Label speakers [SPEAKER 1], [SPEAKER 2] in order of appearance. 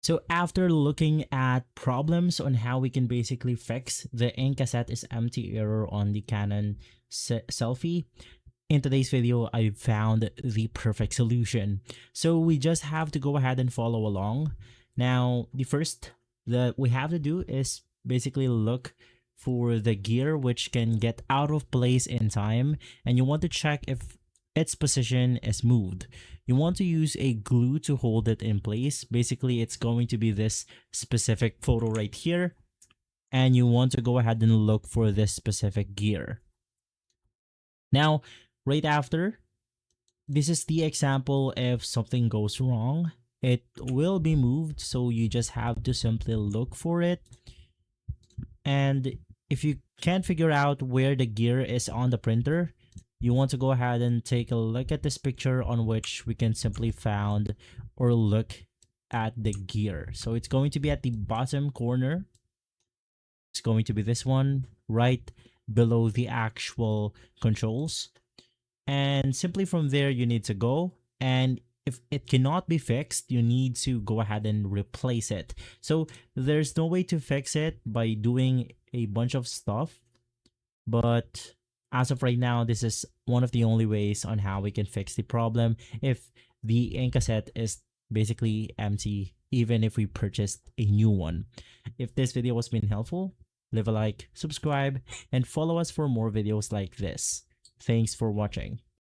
[SPEAKER 1] So after looking at problems on how we can basically fix the ink cassette is empty error on the Canon SELPHY, in today's video, I found the perfect solution. So we just have to go ahead and follow along. Now, the first that we have to do is basically look for the gear which can get out of place in time, and you want to check if its position is moved. You want to use a glue to hold it in place. Basically, it's going to be this specific photo right here, and you want to go ahead and look for this specific gear. Now, right after, this is the example if something goes wrong. It will be moved, so you just have to simply look for it. And if you can't figure out where the gear is on the printer, you want to go ahead and take a look at this picture on which we can simply find or look at the gear. So it's going to be at the bottom corner. It's going to be this one right below the actual controls. And simply from there, you need to go. And if it cannot be fixed, you need to go ahead and replace it. So there's no way to fix it by doing a bunch of stuff. But as of right now, this is one of the only ways on how we can fix the problem if the ink cassette is basically empty, even if we purchased a new one. If this video has been helpful, leave a like, subscribe, and follow us for more videos like this. Thanks for watching.